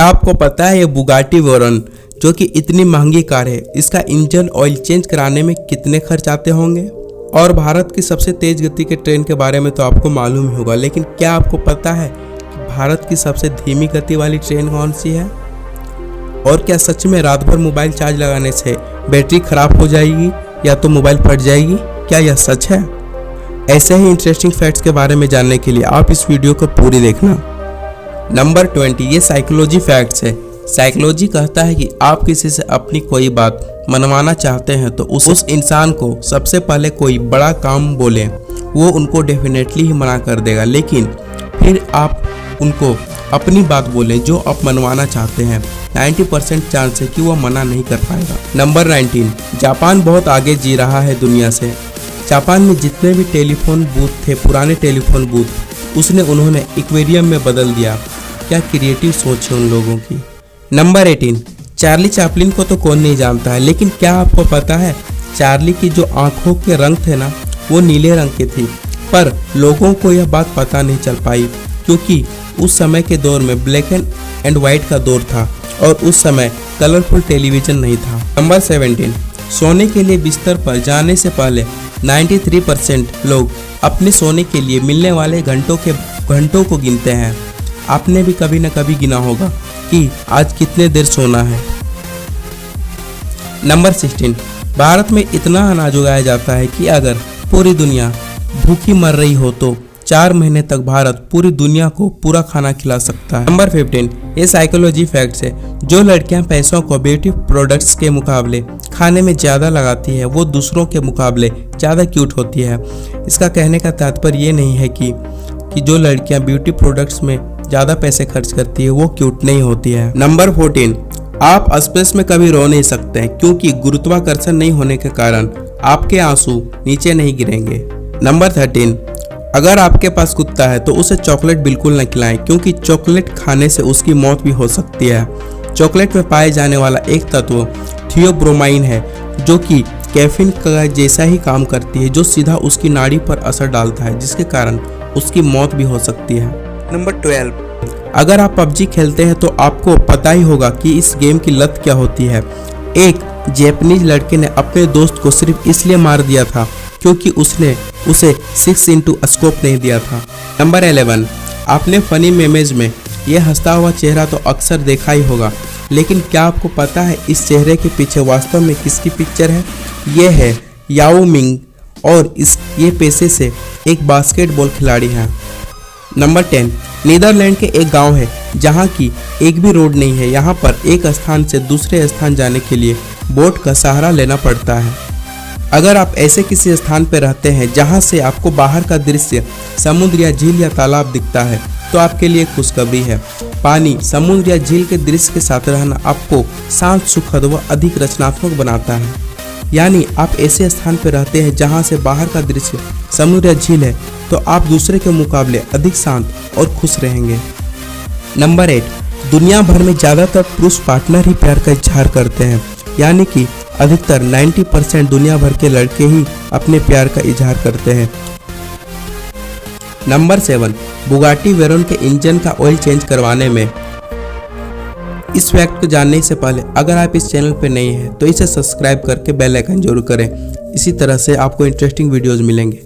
क्या आपको पता है ये बुगाटी वेरॉन जो कि इतनी महंगी कार है, इसका इंजन ऑयल चेंज कराने में कितने खर्च आते होंगे। और भारत की सबसे तेज गति के ट्रेन के बारे में तो आपको मालूम ही होगा, लेकिन क्या आपको पता है कि भारत की सबसे धीमी गति वाली ट्रेन कौन सी है। और क्या सच में रात भर मोबाइल चार्ज लगाने से बैटरी खराब हो जाएगी या तो मोबाइल फट जाएगी, क्या यह सच है। ऐसे ही इंटरेस्टिंग फैक्ट्स के बारे में जानने के लिए आप इस वीडियो को पूरी देखना। नंबर 20, ये साइकोलॉजी फैक्ट्स है। साइकोलॉजी कहता है कि आप किसी से अपनी कोई बात मनवाना चाहते हैं तो उस इंसान को सबसे पहले कोई बड़ा काम बोलें, वो उनको डेफिनेटली ही मना कर देगा, लेकिन फिर आप उनको अपनी बात बोलें जो आप मनवाना चाहते हैं, 90% चांस है कि वो मना नहीं कर पाएगा। नंबर 19, जापान बहुत आगे जी रहा है दुनिया से। जापान में जितने भी टेलीफोन बूथ थे, पुराने टेलीफोन बूथ, उन्होंने एक्वेरियम में बदल दिया। क्या क्रिएटिव सोच है उन लोगों की। नंबर 18, चार्ली चैपलिन को तो कौन नहीं जानता है, लेकिन क्या आपको पता है चार्ली की जो आंखों के रंग थे ना, वो नीले रंग के थी। पर लोगों को यह बात पता नहीं चल पाई क्योंकि उस समय के दौर में ब्लैक एंड व्हाइट का दौर था और उस समय कलरफुल टेलीविजन नहीं था। नंबर 17, सोने के लिए बिस्तर पर जाने से पहले 93% लोग अपने सोने के लिए मिलने वाले घंटों को गिनते हैं। आपने भी कभी न कभी गिना होगा कि आज कितने देर सोना है। नंबर 16, भारत में इतना अनाज उगाया जाता है कि अगर पूरी दुनिया भूखी मर रही हो तो 4 महीने तक भारत पूरी दुनिया को पूरा खाना खिला सकता है। नंबर 15, ये साइकोलॉजी फैक्ट्स है। जो लड़कियां पैसों को ब्यूटी प्रोडक्ट्स के मुकाबले खाने में ज़्यादा लगाती है, वो दूसरों के मुकाबले ज़्यादा क्यूट होती है। इसका कहने का तात्पर्य ये नहीं है कि जो लड़कियां ब्यूटी प्रोडक्ट्स में ज़्यादा पैसे खर्च करती है वो क्यूट नहीं होती है। नंबर 14, आप स्पेस में कभी रो नहीं सकते क्योंकि गुरुत्वाकर्षण नहीं होने के कारण आपके आंसू नीचे नहीं गिरेंगे। नंबर 13, अगर आपके पास कुत्ता है तो उसे चॉकलेट बिल्कुल न खिलाएं क्योंकि चॉकलेट खाने से उसकी मौत भी हो सकती है। चॉकलेट में पाए जाने वाला एक तत्व थियोब्रोमाइन है जो कि कैफीन का जैसा ही काम करती है, जो सीधा उसकी नाड़ी पर असर डालता है जिसके कारण उसकी मौत भी हो सकती है। नंबर 12, अगर आप पबजी खेलते हैं तो आपको पता ही होगा कि इस गेम की लत क्या होती है। एक जापानीज लड़के ने अपने दोस्त को सिर्फ इसलिए मार दिया था क्योंकि उसने उसे 6x स्कोप नहीं दिया था। नंबर 11, आपने फनी मेमेज में यह हंसता हुआ चेहरा तो अक्सर देखा ही होगा, लेकिन क्या आपको पता है इस चेहरे के पीछे वास्तव में किसकी पिक्चर है। ये है याओ मिंग और ये पेशे से एक बास्केटबॉल खिलाड़ी है। नंबर 10, नीदरलैंड के एक गांव है जहां की एक भी रोड नहीं है। यहाँ पर एक स्थान से दूसरे स्थान जाने के लिए बोट का सहारा लेना पड़ता है। अगर आप ऐसे किसी स्थान पर रहते हैं जहां से आपको बाहर का दृश्य समुद्र या झील या तालाब दिखता है तो आपके लिए खुशखबरी है। पानी, समुद्र या झील के दृश्य के साथ रहना आपको शांत, सुखद व अधिक रचनात्मक बनाता है। यानी आप ऐसे स्थान पर रहते हैं जहां से बाहर का दृश्य समुद्र या झील है तो आप दूसरे के मुकाबले अधिक शांत और खुश रहेंगे। नंबर 8, दुनिया भर में ज़्यादातर पुरुष पार्टनर ही प्यार का इजहार करते हैं, यानी कि अधिकतर 90% दुनिया भर के लड़के ही अपने प्यार का इजहार करते हैं। नंबर 7, बुगाटी वेरॉन के इंजन का ऑयल चेंज करवाने में। इस फैक्ट को जानने से पहले अगर आप इस चैनल पर नए हैं तो इसे सब्सक्राइब करके बेल आइकन जरूर करें। इसी तरह से आपको इंटरेस्टिंग वीडियोस मिलेंगे।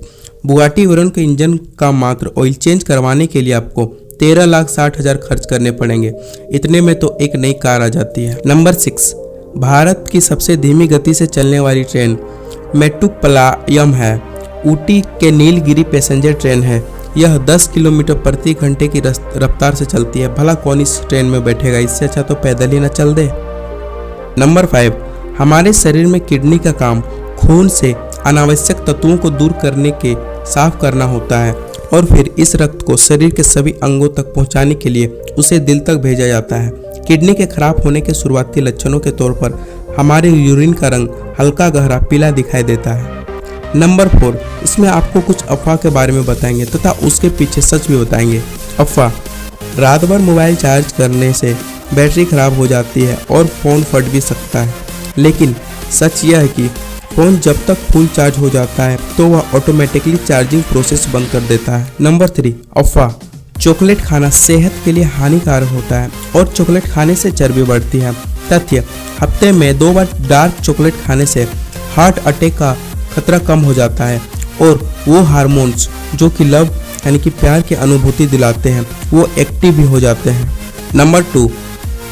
बुगाटी वेरॉन के इंजन का मात्र ऑयल चेंज करवाने के लिए आपको 13,60,000 खर्च करने पड़ेंगे। इतने में तो एक नई कार आ जाती है। नंबर 6, भारत की सबसे धीमी गति से चलने वाली ट्रेन मेट्टुपालयम है। ऊटी के नीलगिरी पैसेंजर ट्रेन है। यह 10 किलोमीटर प्रति घंटे की रफ्तार से चलती है। भला कौन इस ट्रेन में बैठेगा, इससे अच्छा तो पैदल ही न चल दे। नंबर 5, हमारे शरीर में किडनी का काम खून से अनावश्यक तत्वों को दूर करने के साफ करना होता है और फिर इस रक्त को शरीर के सभी अंगों तक पहुंचाने के लिए उसे दिल तक भेजा जाता है। किडनी के खराब होने के शुरुआती लक्षणों के तौर पर हमारे यूरिन का रंग हल्का गहरा पीला दिखाई देता है। नंबर 4, इसमें आपको कुछ अफवाह के बारे में बताएंगे तथा उसके पीछे सच भी बताएंगे। अफवाह, रात भर मोबाइल चार्ज करने से बैटरी खराब हो जाती है और फ़ोन फट भी सकता है, लेकिन सच यह है कि फ़ोन जब तक फुल चार्ज हो जाता है तो वह ऑटोमेटिकली चार्जिंग प्रोसेस बंद कर देता है। नंबर 3, अफवाह, चॉकलेट खाना सेहत के लिए हानिकारक होता है और चॉकलेट खाने से चर्बी बढ़ती है। तथ्य: हफ्ते में 2 बार डार्क चॉकलेट खाने से हार्ट अटैक का खतरा कम हो जाता है और वो हार्मोन्स जो कि लव यानी कि प्यार की अनुभूति दिलाते हैं वो एक्टिव भी हो जाते हैं। नंबर 2,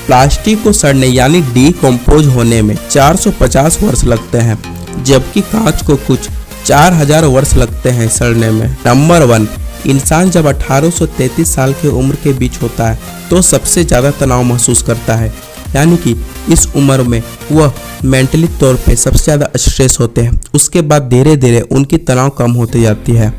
प्लास्टिक को सड़ने यानी डीकम्पोज होने में 450 वर्ष लगते हैं, जबकि कांच को कुछ 4000 वर्ष लगते हैं सड़ने में। नंबर 1, इंसान जब 18 से 33 साल की उम्र के बीच होता है तो सबसे ज़्यादा तनाव महसूस करता है, यानी कि इस उम्र में वह मेंटली तौर पे सबसे ज़्यादा स्ट्रेस होते हैं। उसके बाद धीरे धीरे उनकी तनाव कम होती जाती है।